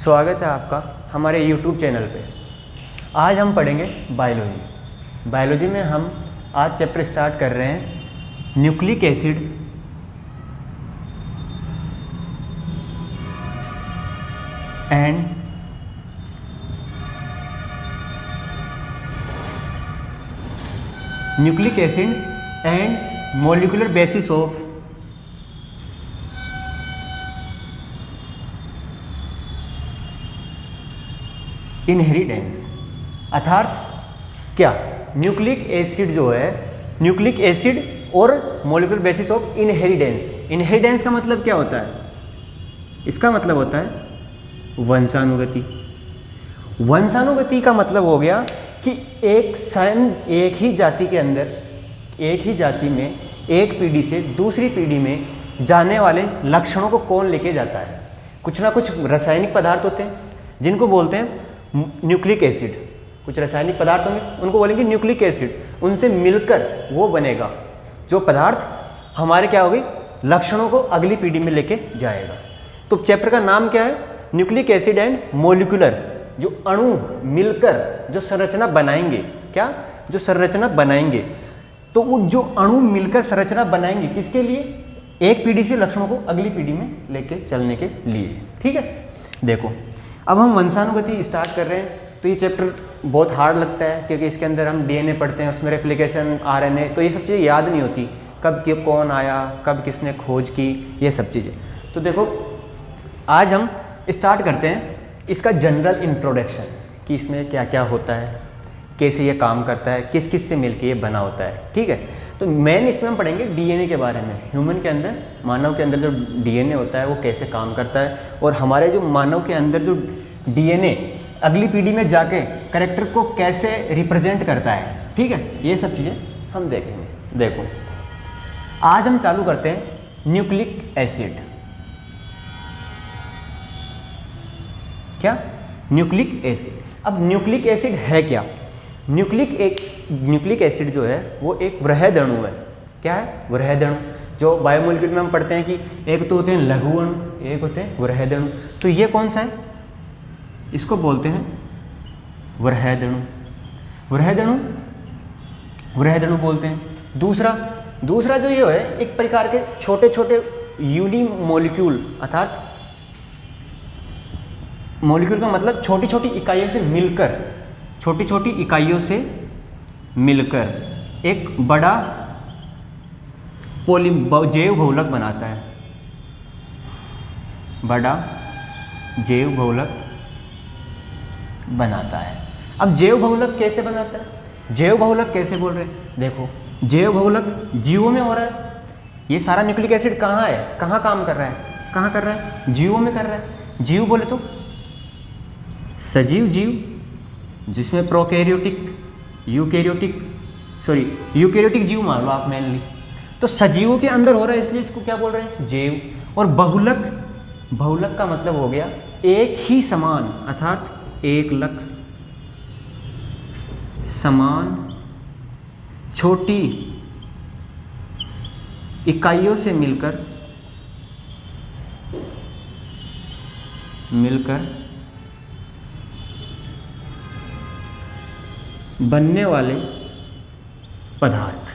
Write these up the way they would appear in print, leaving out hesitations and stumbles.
स्वागत है आपका हमारे YouTube चैनल पे। आज हम पढ़ेंगे बायोलॉजी। बायोलॉजी में हम आज चैप्टर स्टार्ट कर रहे हैं nucleic acid and nucleic acid and molecular basis of inheritance. अर्थात क्या न्यूक्लिक एसिड जो है, न्यूक्लिक एसिड और molecular basis of inheritance. Inheritance का मतलब क्या होता है? इसका मतलब होता है वंशानुगति। वंशानुगति का मतलब हो गया कि एक ही जाति के अंदर, एक ही जाति में एक पीढ़ी से दूसरी पीढ़ी में जाने वाले लक्षणों को कौन लेके जाता है। कुछ ना कुछ रासायनिक पदार्थ होते हैं जिनको बोलते हैं न्यूक्लिक एसिड। कुछ रासायनिक पदार्थ होंगे उनको बोलेंगे न्यूक्लिक एसिड। उनसे मिलकर वो बनेगा जो पदार्थ हमारे क्या होगी, लक्षणों को अगली पीढ़ी में लेके जाएगा। तो चैप्टर का नाम क्या है? Nucleic acid and molecular. जो अणु मिलकर जो संरचना बनाएंगे, क्या जो संरचना बनाएंगे, तो वो जो अणु मिलकर संरचना बनाएंगे किसके लिए? एक पीढ़ी से लक्षणों को अगली पीढ़ी में लेके चलने के लिए। ठीक है, देखो अब हम वंशानुगति स्टार्ट कर रहे हैं। तो ये चैप्टर बहुत हार्ड लगता है क्योंकि इसके अंदर हम डीएनए पढ़ते हैं, उसमें रेप्लिकेशन, आरएनए, तो ये सब चीज़ें याद नहीं होती, कब कौन आया, कब किसने खोज की, ये सब चीज़ें। तो देखो आज हम स्टार्ट करते हैं इसका जनरल इंट्रोडक्शन कि इसमें क्या क्या होता है, कैसे ये काम करता है, किस किस से मिलके ये बना होता है। ठीक है, तो मेन इसमें हम पढ़ेंगे डीएनए के बारे में। ह्यूमन के अंदर, मानव के अंदर जो डीएनए होता है वो कैसे काम करता है, और हमारे जो मानव के अंदर जो डीएनए अगली पीढ़ी में जाके कैरेक्टर को कैसे रिप्रेजेंट करता है। ठीक है, ये सब चीज़ें हम देखेंगे। देखो आज हम चालू करते हैं न्यूक्लिक एसिड। क्या? Nucleic acid. अब न्यूक्लिक एसिड है क्या? न्यूक्लिक एसिड जो है वो एक वृहद अणु है। क्या है? वृहद अणु। जो बायोमोलिक्यूल में हम पढ़ते हैं कि एक तो होते हैं लघु अणु, एक होते हैं वृहद अणु। तो ये कौन सा है? इसको बोलते हैं वृहद अणु। वृहद अणु बोलते हैं। दूसरा जो ये है, एक प्रकार के छोटे छोटे यूनिमोलिक्यूल, अर्थात मॉलिक्यूल का मतलब छोटी छोटी इकाइयों से मिलकर, छोटी छोटी इकाइयों से मिलकर एक बड़ा जैव बहुलक बनाता है। बड़ा जैव बहुलक बनाता है। अब जैव बहुलक कैसे बनाता है? जैव बहुलक कैसे बोल रहे हैं? देखो जैव बहुलक जीवों में हो रहा है। ये सारा न्यूक्लिक एसिड कहाँ है, कहाँ काम कर रहा है, कहाँ कर रहा है? जीवों में कर रहा है। जीव बोले तो सजीव जीव, जिसमें प्रोकैरियोटिक, यूकैरियोटिक जीव मान लो आप मेनली। तो सजीवों के अंदर हो रहा है, इसलिए इसको क्या बोल रहे हैं? जैव। और बहुलक का मतलब हो गया एक ही समान, अर्थात एक लक समान छोटी इकाइयों से मिलकर बनने वाले पदार्थ।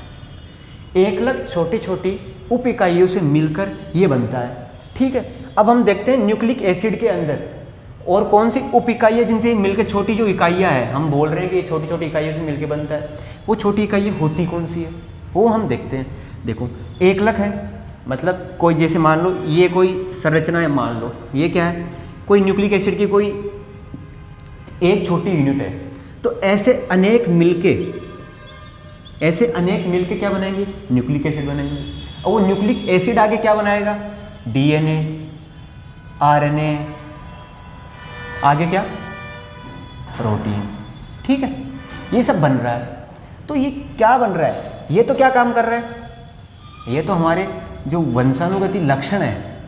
एक लक छोटी छोटी उप इकाइयों से मिलकर ये बनता है। ठीक है, अब हम देखते हैं न्यूक्लिक एसिड के अंदर और कौन सी उप इकाइयाँ जिनसे मिलकर छोटी जो इकाइयाँ हैं, हम बोल रहे हैं कि छोटी छोटी इकाइयों से मिलकर बनता है, वो छोटी इकाइयाँ होती कौन सी है वो हम देखते हैं। देखो एक लक है, मतलब कोई जैसे मान लो ये कोई संरचना है, मान लो ये क्या है, कोई न्यूक्लिक एसिड की कोई एक छोटी यूनिट है। तो ऐसे अनेक मिलके क्या बनाएंगे? न्यूक्लिक एसिड बनाएंगे। और वो न्यूक्लिक एसिड आगे क्या बनाएगा? डीएनए, आरएनए, आगे क्या? प्रोटीन। ठीक है, ये सब बन रहा है। तो ये क्या बन रहा है? ये तो क्या काम कर रहा है? ये तो हमारे जो वंशानुगति लक्षण है,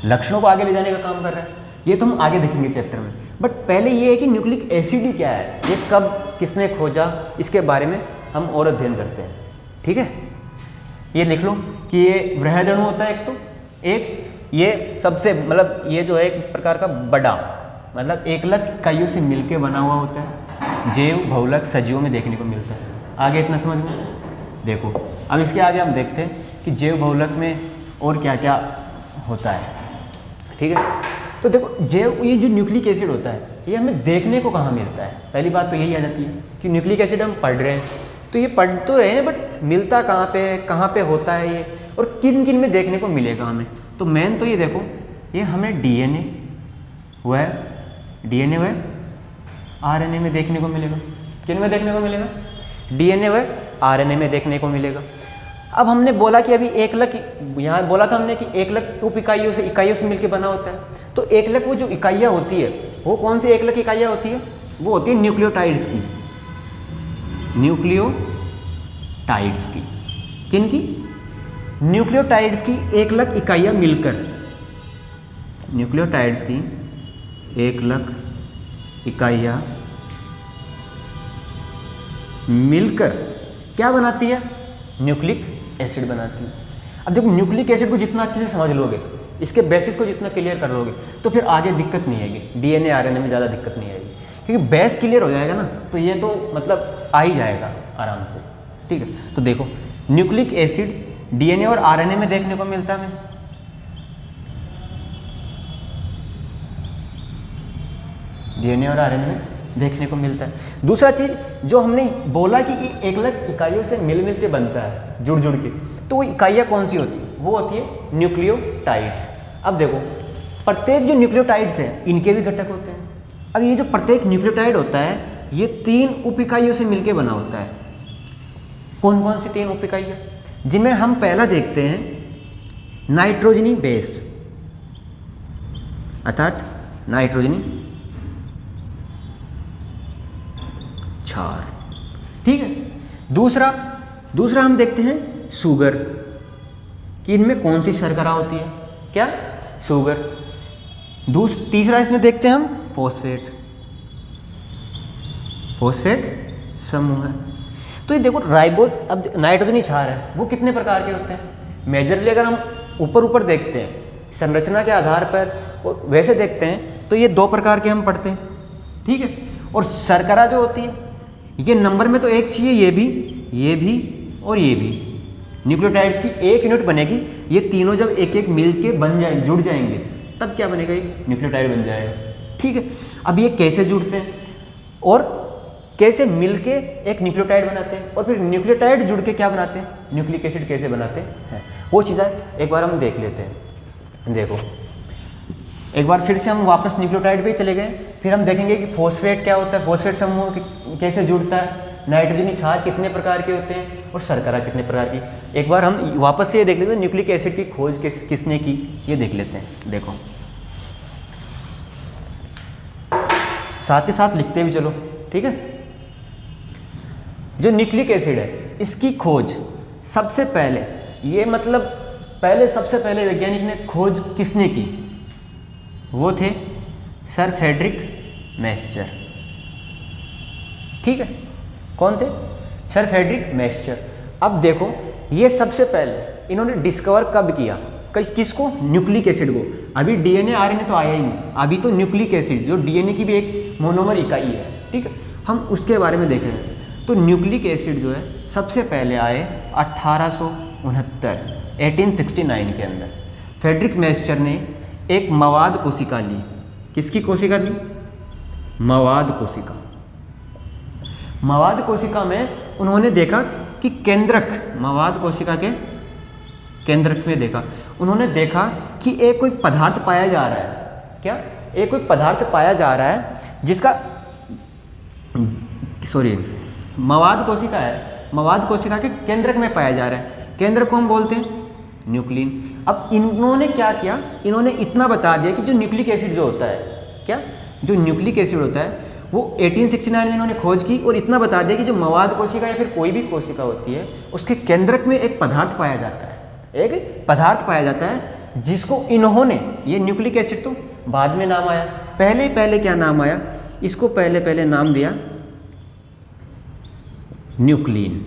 लक्षणों को आगे ले जाने का काम कर रहा है। ये तो हम आगे देखेंगे चैप्टर में। बट पहले ये है कि न्यूक्लिक एसिड ही क्या है, ये कब किसने खोजा, इसके बारे में हम और अध्ययन करते हैं। ठीक है, ये लिख लो कि ये वृहद अणु होता है एक, तो एक ये सबसे मतलब ये जो है एक प्रकार का बड़ा मतलब एकलक इकाइयों से मिलके बना हुआ होता है। जैव बहुलक सजीवों में देखने को मिलता है। आगे इतना समझ में देखो। अब इसके आगे हम देखते हैं कि जैव बहुलक में और क्या क्या होता है। ठीक है, तो देखो जैव ये जो न्यूक्लिक एसिड होता है ये हमें देखने को कहाँ मिलता है। पहली बात तो यही आ जाती है कि न्यूक्लिक एसिड हम पढ़ रहे हैं, तो ये पढ़ तो रहे हैं बट मिलता कहाँ पे होता है ये, और किन किन में देखने को मिलेगा हमें। तो मेन तो ये देखो, ये हमें डीएनए व आरएनए में देखने को मिलेगा। किन में देखने को मिलेगा? डीएनए व आरएनए में देखने को मिलेगा। अब हमने बोला कि अभी एकलक, यहाँ बोला था हमने कि एकलक उप इकाइयों से मिलकर बना होता है। तो एकलक वो जो इकाइयाँ होती है वो कौन सी एकलक इकाइयाँ होती है? वो होती है न्यूक्लियोटाइड्स की। न्यूक्लियोटाइड्स की किन की? न्यूक्लियोटाइड्स की एकलक इकाइयाँ मिलकर, न्यूक्लियोटाइड्स की एकलक इकाइयाँ मिलकर क्या बनाती है? न्यूक्लिक एसिड बनाती है। अब देखो न्यूक्लिक एसिड को जितना अच्छे से समझ लोगे, इसके बेसिस को जितना क्लियर कर लोगे, तो फिर आगे दिक्कत नहीं आएगी। डीएनए आरएनए में ज़्यादा दिक्कत नहीं आएगी, क्योंकि बेस क्लियर हो जाएगा ना, तो ये तो मतलब आ ही जाएगा आराम से। ठीक है, तो देखो न्यूक्लिक एसिड डीएनए और आरएनए में देखने को मिलता है हमें। डीएनए और आरएनए में देखने को मिलता है। दूसरा चीज जो हमने बोला कि ये एकलक इकाइयों से मिल के बनता है, जुड़ के, तो वो इकाइयाँ कौन सी होती है? वो होती है न्यूक्लियोटाइड्स। अब देखो प्रत्येक जो न्यूक्लियोटाइड्स हैं इनके भी घटक होते हैं। अब ये जो प्रत्येक न्यूक्लियोटाइड होता है ये 3 उप इकाइयों से मिलकर बना होता है। कौन कौन सी 3 उप इकाइयाँ? जिनमें हम पहला देखते हैं नाइट्रोजनी बेस, अर्थात नाइट्रोजनी क्षार। ठीक है, दूसरा हम देखते हैं शुगर, कि इनमें कौन सी शर्करा होती है? क्या? शुगर। तीसरा इसमें देखते हैं हम फोस्फेट समूह है। तो ये देखो राइबोज, अब नाइट्रोजनी क्षार है वो कितने प्रकार के होते हैं? मेजरली अगर हम ऊपर देखते हैं संरचना के आधार पर और वैसे देखते हैं तो ये 2 प्रकार के हम पढ़ते हैं। ठीक है, और शर्करा जो होती है ये नंबर में तो एक चाहिए, ये भी और ये भी। न्यूक्लियोटाइड्स की एक यूनिट बनेगी, ये तीनों जब एक एक मिल के जुड़ जाएंगे तब क्या बनेगा? एक न्यूक्लियोटाइड बन जाएगा। ठीक है, अब ये कैसे जुड़ते हैं और कैसे मिलके एक न्यूक्लियोटाइड बनाते हैं, और फिर न्यूक्लियोटाइड जुड़ के क्या बनाते हैं? न्यूक्लिक एसिड कैसे बनाते हैं, वो चीज़ें एक बार हम देख लेते हैं। देखो एक बार फिर से हम वापस न्यूक्लियोटाइड पे चले गए, फिर हम देखेंगे कि फोस्फेट क्या होता है, फोस्फेट समूह कैसे जुड़ता है, नाइट्रोजनी क्षार कितने प्रकार के होते हैं और शर्करा कितने प्रकार की। एक बार हम वापस से ये देख लेते हैं न्यूक्लिक एसिड की खोज किसने की, ये देख लेते हैं। देखो साथ के साथ लिखते भी चलो। ठीक है, जो न्यूक्लिक एसिड है इसकी खोज सबसे पहले, ये मतलब सबसे पहले वैज्ञानिक ने खोज किसने की? वो थे सर फ्रेडरिक मैस्चर। ठीक है, कौन थे? Sir Friedrich Miescher. अब देखो ये सबसे पहले इन्होंने डिस्कवर कब किया? किसको? न्यूक्लिक एसिड को। अभी डीएनए आरएनए तो आया ही नहीं, अभी तो न्यूक्लिक एसिड जो डीएनए की भी एक मोनोमर इकाई है। ठीक है, हम उसके बारे में देख रहे हैं। तो न्यूक्लिक एसिड जो है सबसे पहले आए 1869 के अंदर। फ्रेडरिक मैस्चर ने एक मवाद कोशिका ली। किसकी कोशिका ली? मवाद कोशिका। मवाद कोशिका में उन्होंने देखा कि मवाद कोशिका के केंद्रक में उन्होंने देखा कि एक कोई पदार्थ पाया जा रहा है। क्या? एक कोई पदार्थ पाया जा रहा है जिसका मवाद कोशिका है, मवाद कोशिका के केंद्रक में पाया जा रहा है। केंद्रक को हम बोलते हैं न्यूक्लिन। अब इन्होंने क्या किया? इन्होंने इतना बता दिया कि जो न्यूक्लिक एसिड जो होता है, क्या जो न्यूक्लिक एसिड होता है वो 1869 में इन्होंने खोज की, और इतना बता दिया कि जो मवाद कोशिका या फिर कोई भी कोशिका होती है उसके केंद्रक में एक पदार्थ पाया जाता है, जिसको इन्होंने, ये न्यूक्लिक एसिड तो बाद में नाम आया, पहले क्या नाम आया? इसको पहले नाम दिया न्यूक्लिन।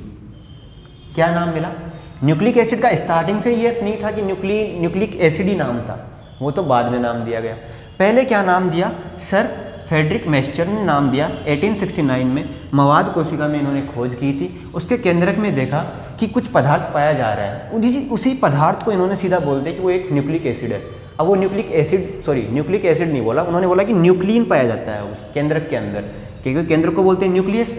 क्या नाम मिला? न्यूक्लिक एसिड का स्टार्टिंग से ये नहीं था कि न्यूक्लिक एसिड ही नाम था, वो तो बाद में नाम दिया गया। पहले क्या नाम दिया, सर फ्रेडरिक मैस्चर ने नाम दिया 1869 में, मवाद कोशिका में इन्होंने खोज की थी। उसके केंद्रक में देखा कि कुछ पदार्थ पाया जा रहा है, उसी पदार्थ को इन्होंने सीधा बोल दिया कि वो एक न्यूक्लिक एसिड है। अब वो न्यूक्लिक एसिड नहीं बोला, उन्होंने बोला कि न्यूक्लियन पाया जाता है उस केंद्रक के अंदर, क्योंकि केंद्र को बोलते हैं न्यूक्लियस,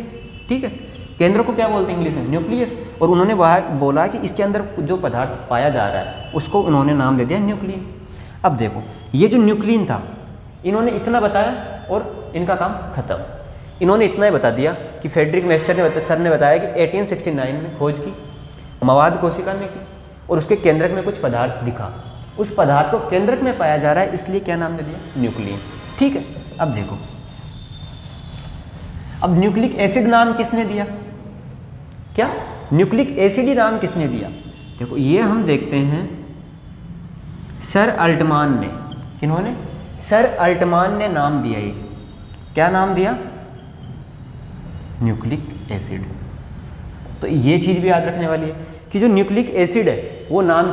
ठीक है, केंद्र को क्या बोलते हैं इंग्लिश में, न्यूक्लियस। और उन्होंने बोला कि इसके अंदर जो पदार्थ पाया जा रहा है उसको उन्होंने नाम दे दिया न्यूक्लियन। अब देखो ये जो न्यूक्लियन था, इन्होंने इतना बताया और इनका काम खत्म। इन्होंने इतना ही बता दिया कि फ्रेडरिक मैस्चर सर ने बताया कि 1869 में खोज की, मवाद कोशिका में की, और उसके केंद्रक में कुछ पदार्थ दिखा, उस पदार्थ को केंद्रक में पाया जा रहा है, इसलिए क्या नाम दे दिया, न्यूक्लियन। ठीक है, अब देखो, अब न्यूक्लिक एसिड नाम किसने दिया, क्या न्यूक्लिक एसिड ही नाम किसने दिया? देखो ये हम देखते हैं सर अल्टमान ने, किन्होंने, सर अल्टमान ने नाम दिया, ये क्या नाम दिया, न्यूक्लिक एसिड। तो ये चीज़ भी याद रखने वाली है कि जो न्यूक्लिक एसिड है वो नाम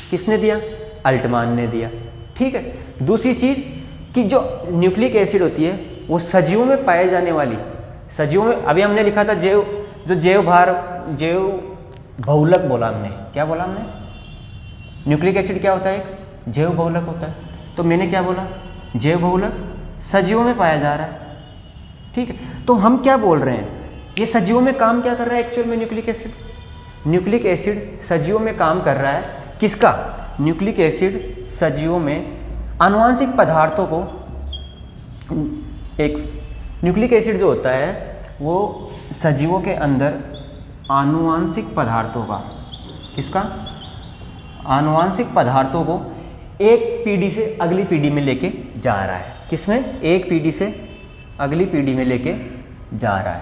किसने दिया, अल्टमान ने दिया। ठीक है, दूसरी चीज़ कि जो न्यूक्लिक एसिड होती है वो सजीवों में पाए जाने वाली, सजीवों में, अभी हमने लिखा था जैव बहुलक बोला हमने, क्या बोला हमने, न्यूक्लिक एसिड क्या होता है, एक जैव बहुलक होता है। तो मैंने क्या बोला, जैव बहुलक सजीवों में पाया जा रहा है। ठीक है, तो हम क्या बोल रहे हैं, ये सजीवों में काम क्या कर रहा है एक्चुअल में, न्यूक्लिक एसिड सजीवों में काम कर रहा है, किसका, न्यूक्लिक एसिड सजीवों में आनुवांशिक पदार्थों को, एक न्यूक्लिक एसिड जो होता है वो सजीवों के अंदर आनुवांशिक पदार्थों का, किसका, आनुवांशिक पदार्थों को एक पीढ़ी से अगली पीढ़ी में लेके जा रहा है, किसमें, एक पीढ़ी से अगली पीढ़ी में लेके जा रहा है,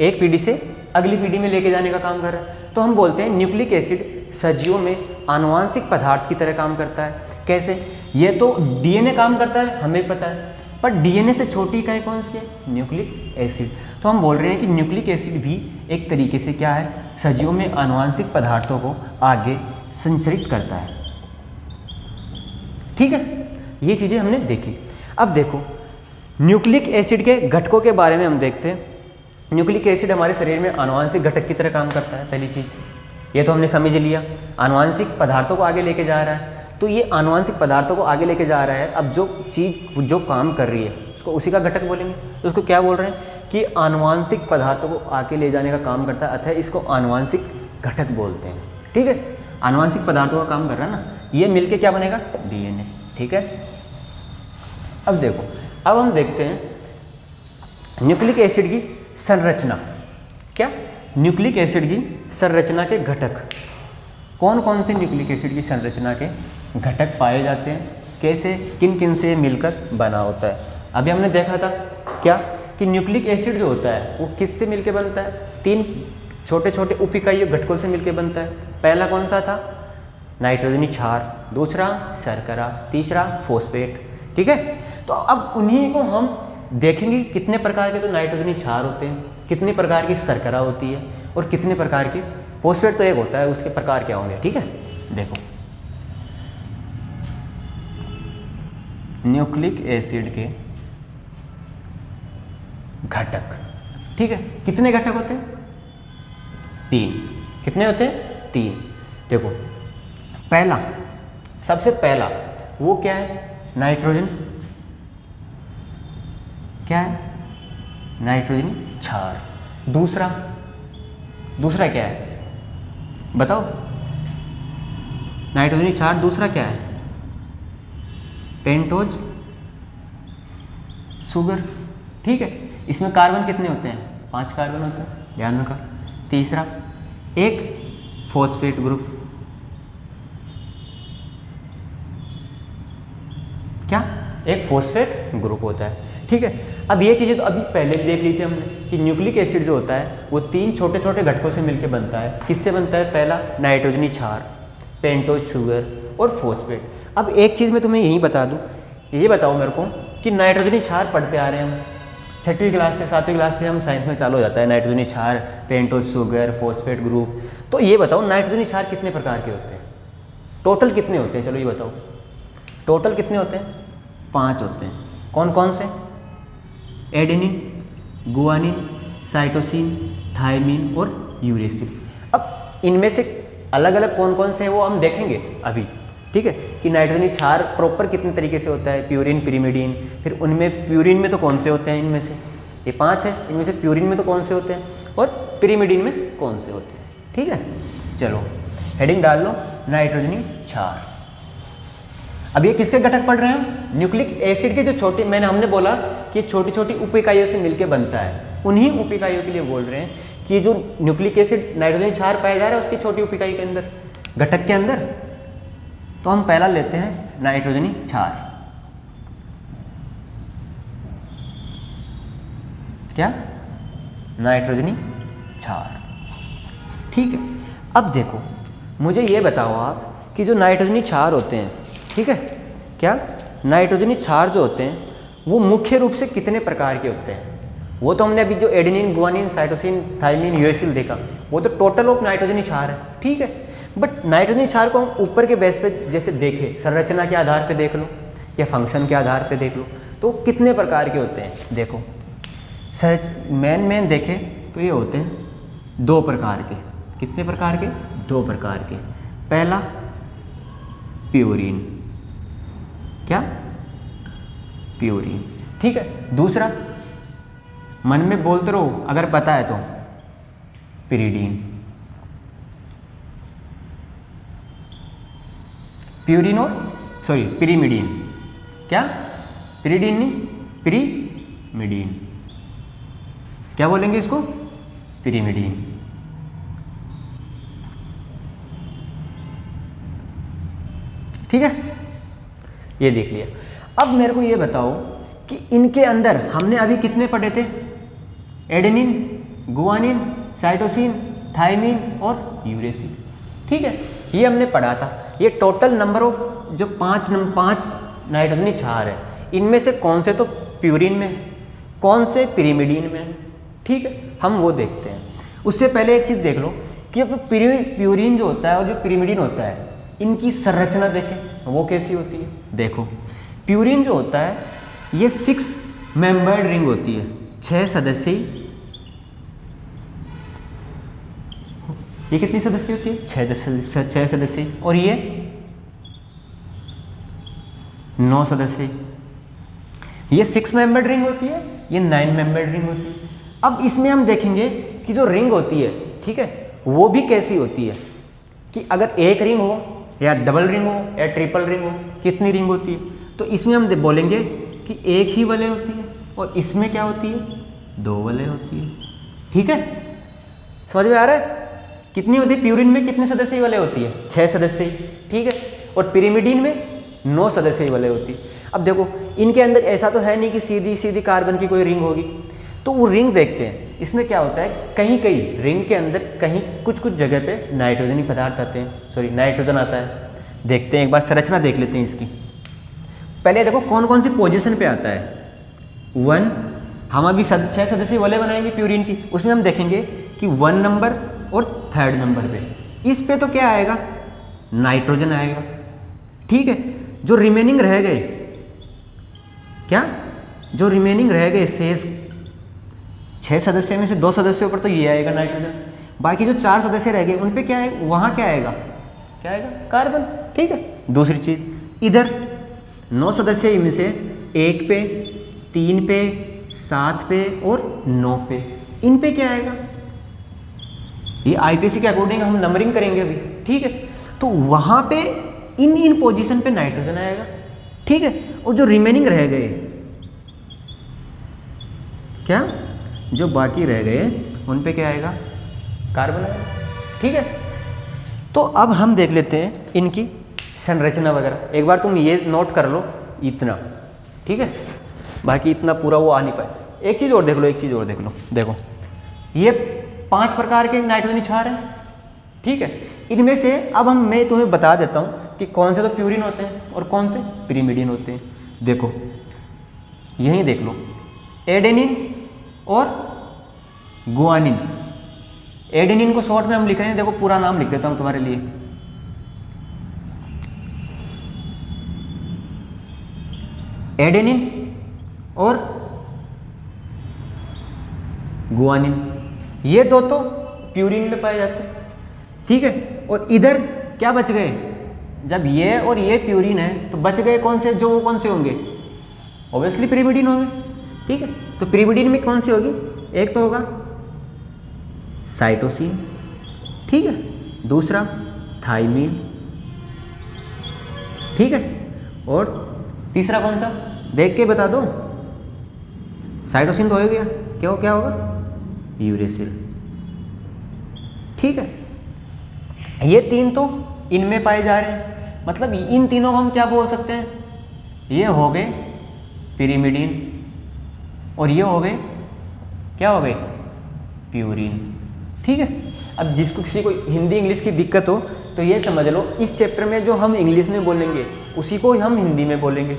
एक पीढ़ी से अगली पीढ़ी में लेके जाने का काम कर रहा है। तो हम बोलते हैं न्यूक्लिक एसिड सजीवों में आनुवांशिक पदार्थ की तरह काम करता है। कैसे, ये तो डीएनए काम करता है हमें पता है, पर डीएनए से छोटी इकाई कौन सी है, न्यूक्लिक एसिड। तो हम बोल रहे हैं कि न्यूक्लिक एसिड भी एक तरीके से क्या है, सजीवों में आनुवांशिक पदार्थों को आगे संचरित करता है। ठीक है, ये चीज़ें हमने देखी। अब देखो न्यूक्लिक एसिड के घटकों के बारे में हम देखते हैं। न्यूक्लिक एसिड हमारे शरीर में आनुवांशिक घटक की तरह काम करता है, पहली चीज़ ये तो हमने समझ लिया, आनुवांशिक पदार्थों को आगे लेके जा रहा है। तो ये आनुवांशिक पदार्थों को आगे लेके जा रहा है, अब जो चीज़ जो काम कर रही है उसको उसी का घटक बोलेंगे। तो उसको क्या बोल रहे हैं कि आनुवांशिक पदार्थों को आगे ले जाने का काम करता है, अतः इसको आनुवांशिक घटक बोलते हैं। ठीक है, आनुवांशिक पदार्थों का काम कर रहा है ना, ये मिलके क्या बनेगा, डीएनए। ठीक है, अब देखो, अब हम देखते हैं न्यूक्लिक एसिड की संरचना, क्या, न्यूक्लिक एसिड की संरचना के घटक, कौन कौन से न्यूक्लिक एसिड की संरचना के घटक पाए जाते हैं, कैसे, किन किन से मिलकर बना होता है। अभी हमने देखा था क्या कि न्यूक्लिक एसिड जो होता है वो किससे मिलकर बनता है, 3 छोटे छोटे उप इकाई घटकों से मिलकर बनता है। पहला कौन सा था, नाइट्रोजनी क्षार, दूसरा शर्करा, तीसरा फॉस्फेट। ठीक है, तो अब उन्हीं को हम देखेंगे कितने प्रकार के तो नाइट्रोजनी क्षार होते हैं, कितने प्रकार की शर्करा होती है और कितने प्रकार की फॉस्फेट तो एक होता है, उसके प्रकार क्या होंगे। ठीक है, देखो न्यूक्लिक एसिड के घटक, ठीक है, कितने घटक होते हैं, 3। कितने होते हैं, 3। देखो पहला, सबसे पहला वो क्या है, नाइट्रोजन, क्या है, नाइट्रोजन क्षार। दूसरा क्या है, बताओ, नाइट्रोजन क्षार, दूसरा क्या है, पेंटोज शुगर। ठीक है, इसमें कार्बन कितने होते हैं, 5 कार्बन होते हैं, ध्यान रखा। तीसरा एक फॉस्फेट ग्रुप, क्या, एक फॉस्फेट ग्रुप होता है। ठीक है, अब ये चीज़ें तो अभी पहले देख ली थी हमने कि न्यूक्लिक एसिड जो होता है वो 3 छोटे छोटे घटकों से मिलकर बनता है। किससे बनता है, पहला नाइट्रोजनी क्षार, पेंटोज शुगर और फॉस्फेट। अब एक चीज़ मैं तुम्हें यही बता दूं, ये बताओ मेरे को कि नाइट्रोजनी क्षार पढ़ते आ रहे हैं हम 6वीं क्लास से, 7वीं क्लास से हम साइंस में चालू हो जाता है नाइट्रोजनी क्षार, पेंटोज शुगर, फॉस्फेट ग्रुप। तो ये बताओ नाइट्रोजनी क्षार कितने प्रकार के होते हैं, टोटल कितने होते हैं, चलो ये बताओ टोटल कितने होते हैं? 5 होते हैं। कौन कौन से? एडेनिन, गुआनिन, साइटोसिन, थायमिन और यूरेसिल। अब इनमें से अलग अलग कौन कौन से हैं वो हम देखेंगे अभी, ठीक है, कि नाइट्रोजनी क्षार प्रॉपर कितने तरीके से होता है, प्यूरिन, पिरिमिडीन, फिर उनमें प्यूरिन में तो कौन से होते हैं, इनमें से ये 5 है, इनमें से प्यूरिन में तो कौन से होते हैं और पिरिमिडीन में कौन से होते हैं, ठीक है। चलो हेडिंग डाल लो नाइट्रोजनी क्षार। अब ये किसके घटक पढ़ रहे हैं हम? न्यूक्लिक एसिड के जो छोटे, हमने बोला कि छोटी छोटी उप इकाइयों से मिलकर बनता है, उन्हीं उप इकाइयों के लिए बोल रहे हैं कि जो न्यूक्लिक एसिड नाइट्रोजनी क्षार पाया जा रहा है उसकी छोटी उप इकाई के अंदर, घटक के अंदर। तो हम पहला लेते हैं नाइट्रोजनी क्षार। क्या? नाइट्रोजनी क्षार, ठीक है। अब देखो मुझे ये बताओ आप कि जो नाइट्रोजनी क्षार होते हैं, ठीक है, क्या नाइट्रोजनी क्षार जो होते हैं वो मुख्य रूप से कितने प्रकार के होते हैं? वो तो हमने अभी जो adenine, guanine, cytosine, thymine, uracil देखा, वो तो टोटल ऑफ नाइट्रोजनी क्षार है, ठीक है। बट नाइट्रोजनी क्षार को हम ऊपर के बेस पे जैसे देखें, संरचना के आधार पे देख लो या फंक्शन के आधार पे देख लो, तो कितने प्रकार के होते हैं? देखो मेन देखें तो ये होते हैं 2 प्रकार के। कितने प्रकार के? 2 प्रकार के। पहला प्यूरिन, क्या? प्यूरिन, ठीक है। दूसरा मन में बोलते रहो अगर पता है तो, पिरिडीन। प्यूरिन और पिरिमिडीन। क्या? पिरिडीन नहीं, पिरिमिडीन। क्या बोलेंगे इसको? पिरिमिडीन। ठीक है, ये देख लिया। अब मेरे को ये बताओ कि इनके अंदर हमने अभी कितने पढ़े थे? एडेनिन, गुआनिन, साइटोसिन, थायमिन और यूरेसिल, ठीक है, ये हमने पढ़ा था। ये टोटल नंबर ऑफ जो 5 नाइट्रोजनी क्षार है, इनमें से कौन से तो प्यूरिन में, कौन से पिरिमिडीन में, ठीक है, हम वो देखते हैं। उससे पहले एक चीज़ देख लो कि अब प्यूरिन जो होता है और जो पिरिमिडीन होता है, इनकी संरचना देखें वो कैसी होती है। देखो प्यूरिन जो होता है ये 6 मेंबर्ड रिंग होती है, 6 सदस्यीय। ये कितनी सदस्य होती है? 6 सदस्य। और ये 9 सदस्य। ये 6 मेंबर्ड रिंग होती है, ये 9 मेंबर्ड रिंग होती है। अब इसमें हम देखेंगे कि जो रिंग होती है, ठीक है, वो भी कैसी होती है, कि अगर एक रिंग हो या डबल रिंग हो या ट्रिपल रिंग हो, कितनी रिंग होती है। तो इसमें हम बोलेंगे कि एक ही वलय होती है, और इसमें क्या होती है? 2 वलय होती है, ठीक है। समझ में आ रहा है? कितनी होती है प्यूरिन में? कितने सदस्यीय वलय होती है? 6 सदस्यीय, ठीक है। और पिरिमिडीन में 9 सदस्यीय वलय होती है। अब देखो इनके अंदर ऐसा तो है नहीं कि सीधी सीधी कार्बन की कोई रिंग होगी, तो वो रिंग देखते हैं। इसमें क्या होता है, कहीं कहीं रिंग के अंदर कहीं कुछ जगह पे नाइट्रोजनी पदार्थ आते हैं, नाइट्रोजन आता है। देखते हैं, एक बार संरचना देख लेते हैं इसकी। पहले देखो कौन कौन सी पोजीशन पे आता है। 1, हम अभी 6 सदस्यीय वलय बनाएंगे प्यूरिन की, उसमें हम देखेंगे कि 1 नंबर और 3rd नंबर पे, इस पे तो क्या आएगा? नाइट्रोजन आएगा, ठीक है। जो रिमेनिंग रह गए, क्या जो रिमेनिंग रह गए शेष 6 सदस्यों में से 2 सदस्यों पर तो ये आएगा नाइट्रोजन। बाकी जो 4 सदस्य रह गए उन पे क्या है? वहाँ क्या आएगा? कार्बन, ठीक है। दूसरी चीज इधर 9 सदस्य में से 1 पे, 3 पे, 7 पे और 9 पे, इन पे क्या आएगा? ये आईपीसी के अकॉर्डिंग हम नंबरिंग करेंगे अभी, ठीक है। तो वहां पे इन पोजीशन पे नाइट्रोजन आएगा, ठीक है। और जो रिमेनिंग रह गए, क्या जो बाकी रह गए उन पे क्या आएगा? कार्बन आएगा, ठीक है। तो अब हम देख लेते हैं इनकी संरचना वगैरह। एक बार तुम ये नोट कर लो इतना, ठीक है, बाकी इतना पूरा वो आ नहीं पाए। एक चीज़ और देख लो, देखो ये 5 प्रकार के नाइट्रोजनी क्षार हैं, ठीक है। इनमें से अब मैं तुम्हें बता देता हूँ कि कौन से तो प्यूरिन होते हैं और कौन से पिरिमिडीन होते हैं। देखो यहीं देख लो, एडेनिन और गुआनिन, एडेनिन को शॉर्ट में हम लिख रहे हैं, देखो पूरा नाम लिख देता हूँ तुम्हारे लिए। एडेनिन और गुआनिन, ये दो तो प्यूरिन में पाए जाते हैं, ठीक है। और इधर क्या बच गए, जब ये और ये प्यूरिन है तो बच गए कौन से, जो वो कौन से होंगे, ऑब्वियसली पिरिमिडीन होंगे, ठीक है। तो पिरिमिडीन में कौन सी होगी, एक तो होगा साइटोसिन, ठीक है, दूसरा थाइमिन, ठीक है, और तीसरा कौन सा, देख के बता दो। साइटोसिन तो हो गया, क्या होगा, यूरेसिल, ठीक है। ये तीन तो इनमें पाए जा रहे हैं, मतलब इन तीनों को हम क्या बोल सकते हैं, ये हो गए पिरिमिडीन और ये हो गए, क्या हो गए, प्यूरिन, ठीक है। अब जिसको किसी को हिंदी इंग्लिश की दिक्कत हो तो ये समझ लो, इस चैप्टर में जो हम इंग्लिश में बोलेंगे उसी को हम हिंदी में बोलेंगे,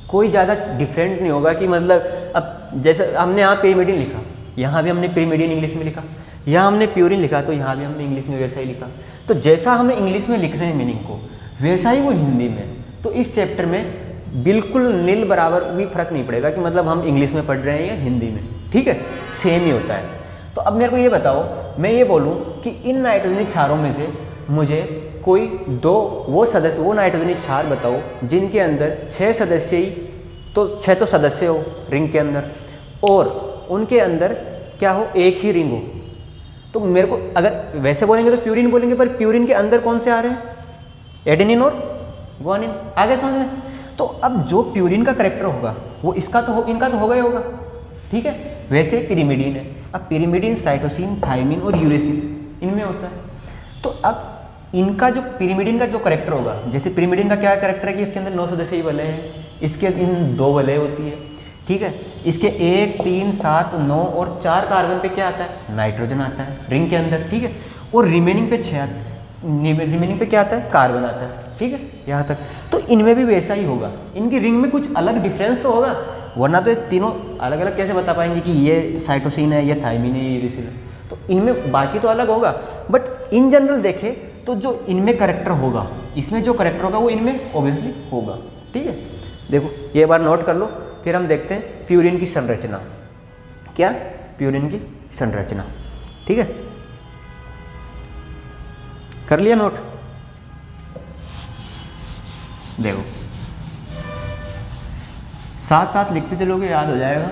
कोई ज़्यादा डिफरेंट नहीं होगा कि मतलब अब जैसे हमने यहाँ पिरिमिडीन लिखा, यहाँ भी हमने पिरिमिडीन इंग्लिश में लिखा, यहाँ हमने प्यूरिन लिखा तो यहाँ भी हमने इंग्लिश में वैसा ही लिखा। तो जैसा हमें इंग्लिश में लिख रहे हैं मीनिंग को, वैसा ही वो हिंदी में। तो इस चैप्टर में बिल्कुल नील बराबर भी फर्क नहीं पड़ेगा कि मतलब हम इंग्लिश में पढ़ रहे हैं या हिंदी में, ठीक है, सेम ही होता है। तो अब मेरे को ये बताओ, मैं ये बोलूँ कि इन नाइट्रोजनी क्षारों में से मुझे कोई दो वो नाइट्रोजनी क्षार बताओ जिनके अंदर 6 सदस्य ही तो 6 तो सदस्य हो रिंग के अंदर, और उनके अंदर क्या हो, एक ही रिंग हो। तो मेरे को अगर वैसे बोलेंगे तो प्यूरिन बोलेंगे, पर प्यूरिन के अंदर कौन से आ रहे हैं, एडेनिन और गुआनिन, आगे समझ में। तो अब जो प्यूरिन का करेक्टर होगा वो इसका तो इनका तो होगा ही होगा, ठीक है। वैसे पिरिमिडीन है, अब पिरिमिडीन साइटोसिन, थाइमिन और यूरेसिल इनमें होता है। तो अब इनका जो पिरिमिडीन का जो करेक्टर होगा, जैसे पिरिमिडीन का क्या करेक्टर है कि इसके अंदर 9 सदस्य ही वलय हैं, इसके इन 2 वलय होती है, ठीक है। इसके 1, 3, 7, 9 और 4 कार्बन पे क्या आता है, नाइट्रोजन आता है रिंग के अंदर, ठीक है। और रिमेनिंग पे क्या आता है, कार्बन आता है, ठीक है, यहाँ तक। तो इनमें भी वैसा ही होगा, इनकी रिंग में कुछ अलग डिफरेंस तो होगा, वरना तो ये तीनों अलग अलग कैसे बता पाएंगे कि ये साइटोसिन है, ये थाइमिन है, ये यूरेसिल है। तो इनमें बाकी तो अलग होगा, बट इन जनरल देखें तो जो इनमें करेक्टर होगा, इसमें जो करेक्टर होगा वो इनमें ऑब्वियसली होगा, ठीक है। देखो ये बार नोट कर लो, फिर हम देखते हैं प्यूरिन की संरचना, क्या, प्यूरिन की संरचना, ठीक है। कर लिया नोट, देखो साथ साथ लिखते चलोगे, याद हो जाएगा।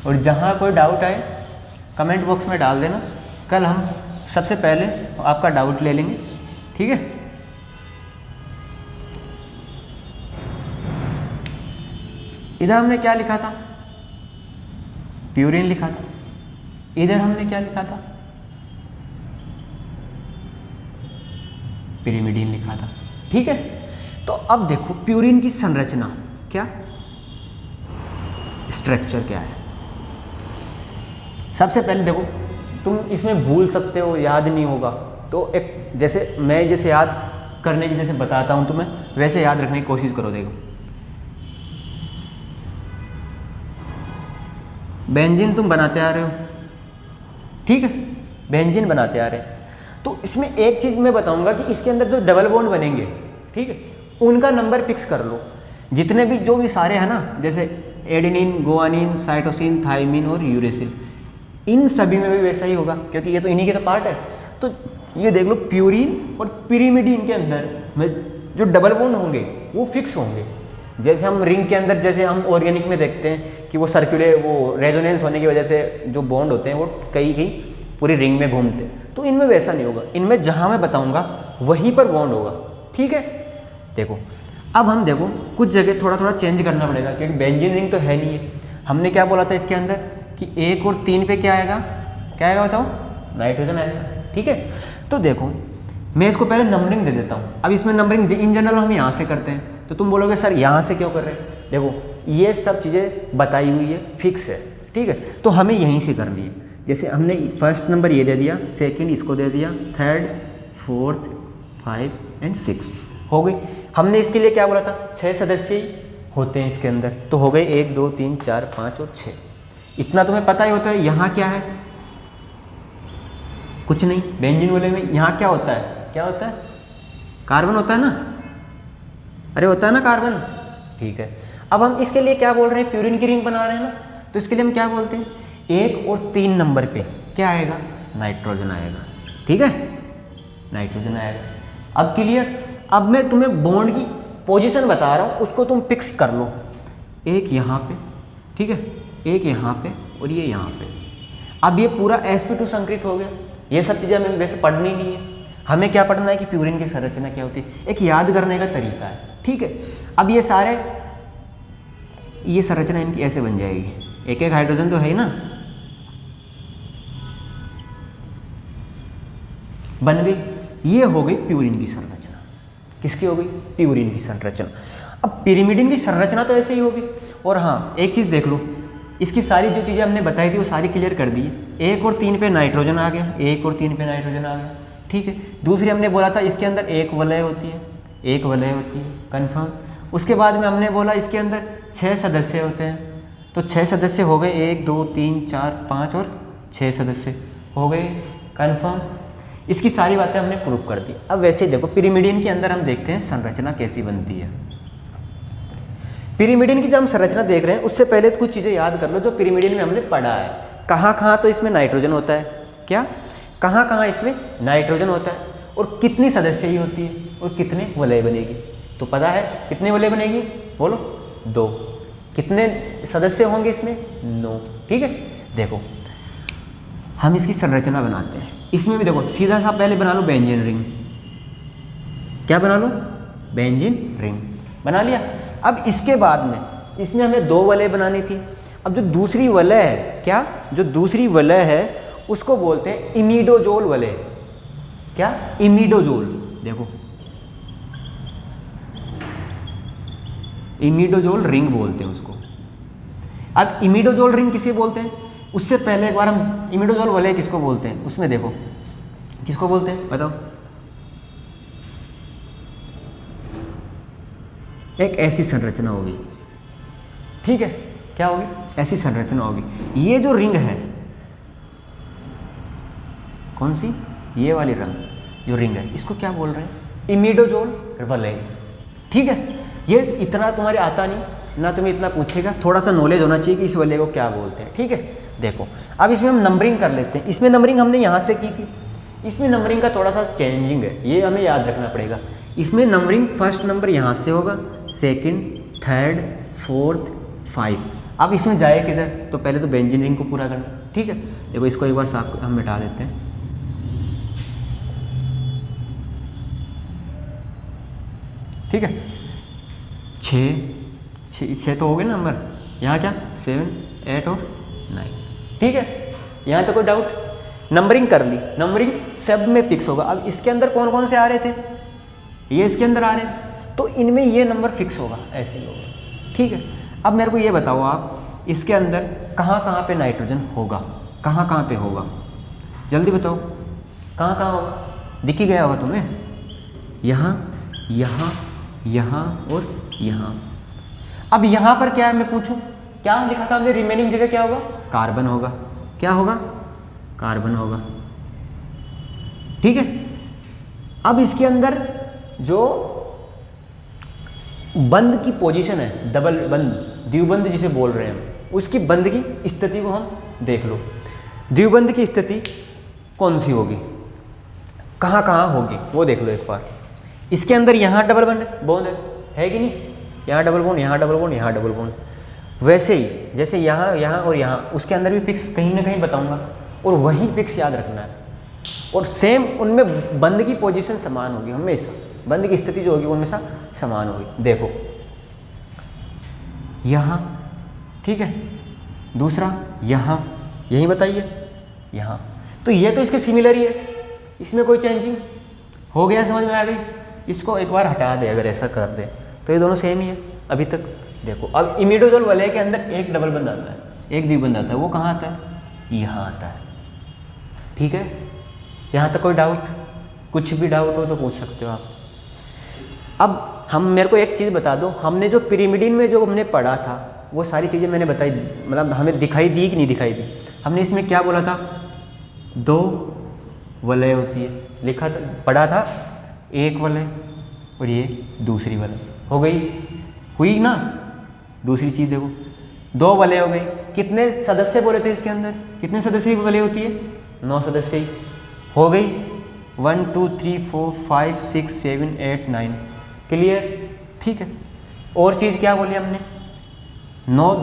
और जहाँ कोई डाउट आए कमेंट बॉक्स में डाल देना, कल हम सबसे पहले आपका डाउट ले लेंगे, ठीक है। इधर हमने क्या लिखा था, प्यूरिन लिखा था, इधर हमने क्या लिखा था, पिरिमिडीन लिखा था, ठीक है। तो अब देखो प्यूरिन की संरचना, क्या स्ट्रक्चर क्या है। सबसे पहले देखो, तुम इसमें भूल सकते हो, याद नहीं होगा तो एक जैसे मैं जैसे याद करने की जैसे बताता हूं तुम्हें, वैसे याद रखने की कोशिश करो। देखो बेंजीन तुम बनाते आ रहे हो, ठीक है, बेंजीन बनाते आ रहे हैं। तो इसमें एक चीज़ मैं बताऊंगा कि इसके अंदर जो डबल बॉन्ड बनेंगे, ठीक है, उनका नंबर फिक्स कर लो। जितने भी जो भी सारे हैं ना, जैसे एडेनिन, गुआनिन, साइटोसिन, थाइमिन और यूरेसिल, इन सभी में भी वैसा ही होगा क्योंकि ये तो इन्हीं के तो पार्ट है। तो ये देख लो प्यूरिन और पिरिमिडीन के अंदर में जो डबल बॉन्ड होंगे वो फिक्स होंगे। जैसे हम रिंग के अंदर, जैसे हम ऑर्गेनिक में देखते हैं कि वो सर्कुलर, वो रेजोनेंस होने की वजह से जो बॉन्ड होते हैं वो कहीं कहीं पूरी रिंग में घूमते हैं, तो इनमें वैसा नहीं होगा। इनमें जहाँ मैं बताऊँगा वहीं पर बॉन्ड होगा, ठीक है। देखो अब हम देखो कुछ जगह थोड़ा थोड़ा चेंज करना पड़ेगा क्योंकि बेंजीन रिंग तो है नहीं है। हमने क्या बोला था इसके अंदर कि 1 और 3 पे क्या आएगा, क्या आएगा बताओ, नाइट्रोजन आएगा, ठीक है। तो देखो मैं इसको पहले नंबरिंग दे देता हूँ। अब इसमें नंबरिंग इन जनरल हम यहाँ से करते हैं, तो तुम बोलोगे सर यहाँ से क्यों कर रहे हैं। देखो ये सब चीज़ें बताई हुई है, फिक्स है, ठीक है, तो हमें यहीं से करनी है। जैसे हमने फर्स्ट नंबर ये दे दिया, सेकंड इसको दे दिया, थर्ड, फोर्थ, 5 एंड 6 हो गई। हमने इसके लिए क्या बोला था, 6 सदस्य ही होते हैं इसके अंदर, तो हो गए 1 2 3 4 5 और 6। इतना तुम्हें पता ही होता है। यहाँ क्या है, कुछ नहीं। बेंजीन वाले में यहाँ क्या होता है, क्या होता है, कार्बन होता है ना, अरे होता है ना कार्बन, ठीक है। अब हम इसके लिए क्या बोल रहे हैं, प्यूरिन की रिंग बना रहे हैं ना, तो इसके लिए हम क्या बोलते हैं, 1 और 3 नंबर पे क्या आएगा, नाइट्रोजन आएगा, ठीक है, नाइट्रोजन आएगा। अब क्लियर। अब मैं तुम्हें बॉन्ड की पोजीशन बता रहा हूँ, उसको तुम फिक्स कर लो, एक यहाँ पे, ठीक है, एक यहाँ पे और ये यहाँ पे। अब ये पूरा sp2 संकृत हो गया। ये सब चीज़ें हमें वैसे पढ़नी नहीं है, हमें क्या पढ़ना है कि प्यूरिन की संरचना क्या होती है, एक याद करने का तरीका है, ठीक है। अब ये सारे, ये संरचना इनकी ऐसे बन जाएगी, एक एक हाइड्रोजन तो है ही ना, बन गई। ये हो गई प्यूरिन की संरचना। किसकी हो गई, प्यूरिन की संरचना। अब पिरिमिडिन की संरचना तो ऐसे ही होगी। और हाँ, एक चीज़ देख लो, इसकी सारी जो चीज़ें हमने बताई थी वो सारी क्लियर कर दी है। 1 और 3 पे नाइट्रोजन आ गया, 1 और 3 पे नाइट्रोजन आ गया, ठीक है। दूसरी हमने बोला था इसके अंदर एक वलय होती है, एक वलय होती है, कन्फर्म। उसके बाद में हमने बोला इसके अंदर 6 सदस्य होते हैं, तो 6 सदस्य हो गए, 1 2 3 4 5 और 6 सदस्य हो गए, कन्फर्म। इसकी सारी बातें हमने प्रूव कर दी। अब वैसे देखो, पिरिमिडिन के अंदर हम देखते हैं संरचना कैसी बनती है। पिरिमिडिन की जब हम संरचना देख रहे हैं उससे पहले तो कुछ चीज़ें याद कर लो जो पिरिमिडिन में हमने पढ़ा है। कहाँ कहाँ तो इसमें नाइट्रोजन होता है, क्या, कहाँ कहाँ इसमें नाइट्रोजन होता है, और कितनी सदस्य ही होती है, और कितने वलय बनेगी, तो पता है कितने वलय बनेगी, बोलो 2। कितने सदस्य होंगे इसमें, 9, ठीक है। देखो हम इसकी संरचना बनाते हैं, इसमें भी देखो सीधा सा पहले बना लो बेंजीन रिंग। क्या बना लो, बेंजीन रिंग बना लिया। अब इसके बाद में इसमें हमें 2 वलय बनानी थी। अब जो दूसरी वलय है, क्या, जो दूसरी वलय है उसको बोलते हैं इमिडोजोल वलय। क्या, इमिडोजोल, देखो इमिडोजोल रिंग बोलते हैं उसको। अब इमिडोजोल रिंग किसे बोलते हैं, उससे पहले एक बार हम इमिडोजोल वलय किसको बोलते हैं, उसमें देखो किसको बोलते हैं, बताओ। एक ऐसी संरचना होगी, ठीक है, क्या होगी, ऐसी संरचना होगी। ये जो रिंग है, कौन सी, ये वाली रंग जो रिंग है, इसको क्या बोल रहे हैं, इमिडोजोल वलय, ठीक है। ये इतना तुम्हारे आता नहीं ना, तुम्हें इतना पूछेगा, थोड़ा सा नॉलेज होना चाहिए कि इस वलय को क्या बोलते हैं, ठीक है। देखो अब इसमें हम नंबरिंग कर लेते हैं। इसमें नंबरिंग हमने यहाँ से की थी, इसमें नंबरिंग का थोड़ा सा चेंजिंग है, ये हमें याद रखना पड़ेगा। इसमें नंबरिंग फर्स्ट नंबर यहाँ से होगा, सेकंड, थर्ड, फोर्थ, 5। अब इसमें जाए किधर, तो पहले तो बेंजीन रिंग को पूरा करना, ठीक है। देखो इसको एक बार साफ हम मिटा देते हैं, ठीक है। 6 तो हो गए नंबर, यहाँ क्या 7 8 और 9, ठीक है। यहाँ तो कोई डाउट, नंबरिंग कर ली, नंबरिंग सब में फिक्स होगा। अब इसके अंदर कौन कौन से आ रहे थे, ये इसके अंदर आ रहे हैं, तो इनमें ये नंबर फिक्स होगा, ऐसे ही होगा, ठीक है। अब मेरे को ये बताओ आप, इसके अंदर कहाँ कहाँ पे नाइट्रोजन होगा, कहाँ कहाँ पे होगा, जल्दी बताओ, कहाँ कहाँ होगा, दिख ही गया होगा तुम्हें, यहाँ, यहाँ, यहाँ और यहाँ। अब यहाँ पर क्या है, मैं पूछूं, क्या लिखा था हमने, रिमेनिंग जगह क्या होगा, कार्बन होगा, क्या होगा, कार्बन होगा, ठीक है। अब इसके अंदर जो बंद की पोजीशन है, डबल बंद, द्विबंध जिसे बोल रहे हैं, उसकी बंद की स्थिति को हम देख लो। द्विबंध की स्थिति कौन सी होगी, कहाँ कहाँ होगी, वो देख लो एक बार। इसके अंदर यहाँ डबल बॉन्ड है कि नहीं, यहाँ डबल बॉन्ड, यहाँ डबल बॉन्ड, यहाँ डबल बॉन्ड। वैसे ही जैसे यहाँ, यहाँ और यहाँ, उसके अंदर भी पिक्स कहीं ना कहीं बताऊंगा, और वही पिक्स याद रखना है। और सेम उनमें बंद की पोजीशन समान होगी हमेशा, बंद की स्थिति जो होगी वो हमेशा समान होगी। देखो यहाँ, ठीक है, दूसरा यहाँ, यही बताइए यहाँ, तो ये तो इसके सिमिलर ही है, इसमें कोई चेंजिंग हो गया, समझ में आ गई। इसको एक बार हटा दे, अगर ऐसा कर दे तो ये दोनों सेम ही है अभी तक। देखो अब इमिडोजोल वलय के अंदर एक डबल बंद आता है, एक द्विबंध आता है, वो कहाँ आता है, यहाँ आता है, ठीक है। यहाँ तक कोई डाउट, कुछ भी डाउट हो तो पूछ सकते हो आप। अब हम, मेरे को एक चीज़ बता दो, हमने जो पिरिमिडिन में जो हमने पढ़ा था वो सारी चीज़ें मैंने बताई, मतलब हमें दिखाई दी कि नहीं दिखाई दी। हमने इसमें क्या बोला था, 2 वलय होती है, लिखा था पढ़ा था, एक वलय और ये दूसरी वलय हो गई, हुई ना। दूसरी चीज़ देखो, 2 वलय हो गई। कितने सदस्य बोले थे इसके अंदर, कितने सदस्य की वलय होती है, 9 सदस्य ही हो गई। 1 2 3 4 5 6 7 8 9 क्लियर, ठीक है। और चीज़ क्या बोली हमने,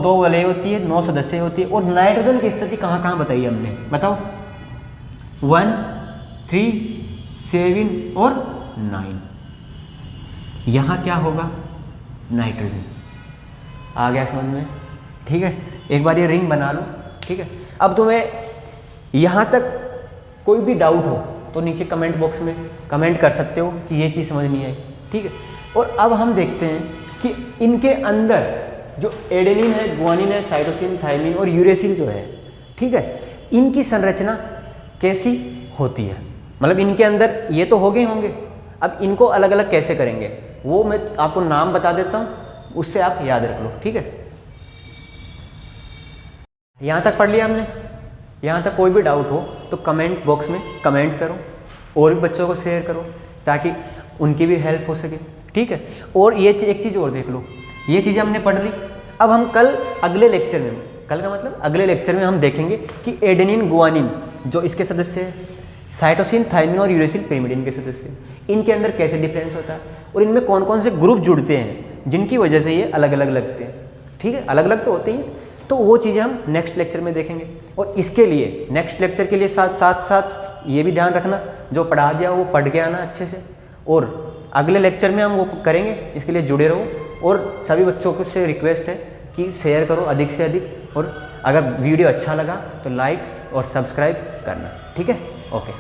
2 वलय होती है, 9 सदस्य होती है। और नाइट्रोजन की स्थिति कहाँ कहाँ बताई हमने, बताओ। 1 3 7 और 9, यहाँ क्या होगा, नाइट्रोजन। आ गया समझ में, ठीक है। एक बार ये रिंग बना लो, ठीक है। अब तुम्हें यहाँ तक कोई भी डाउट हो तो नीचे कमेंट बॉक्स में कमेंट कर सकते हो कि ये चीज़ समझ नहीं आई, ठीक है। और अब हम देखते हैं कि इनके अंदर जो एडेनिन है, गुआनिन है, साइटोसिन, थायमिन और यूरेसिल जो है, ठीक है, इनकी संरचना कैसी होती है। मतलब इनके अंदर ये तो हो गए होंगे, अब इनको अलग अलग कैसे करेंगे वो मैं आपको नाम बता देता हूँ, उससे आप याद रख लो, ठीक है। यहाँ तक पढ़ लिया हमने। यहाँ तक कोई भी डाउट हो तो कमेंट बॉक्स में कमेंट करो, और भी बच्चों को शेयर करो ताकि उनकी भी हेल्प हो सके, ठीक है। और ये एक चीज़ और देख लो, ये चीज़ें हमने पढ़ ली। अब हम कल अगले लेक्चर में, कल का मतलब अगले लेक्चर में हम देखेंगे कि एडेनिन गुआनिन जो इसके सदस्य हैं, साइटोसिन, थायमिन और यूरेसिल पिरिमिडिन के सदस्य हैं, इनके अंदर कैसे डिफरेंस होता है और इनमें कौन कौन से ग्रुप जुड़ते हैं जिनकी वजह से ये अलग अलग लगते हैं, ठीक है। अलग अलग तो होते ही हैं, तो वो चीज़ें हम नेक्स्ट लेक्चर में देखेंगे। और इसके लिए नेक्स्ट लेक्चर के लिए साथ ये भी ध्यान रखना, जो पढ़ा दिया वो पढ़ के आना अच्छे से, और अगले लेक्चर में हम वो करेंगे, इसके लिए जुड़े रहो। और सभी बच्चों को से रिक्वेस्ट है कि शेयर करो अधिक से अधिक, और अगर वीडियो अच्छा लगा तो लाइक और सब्सक्राइब करना, ठीक है। ओके।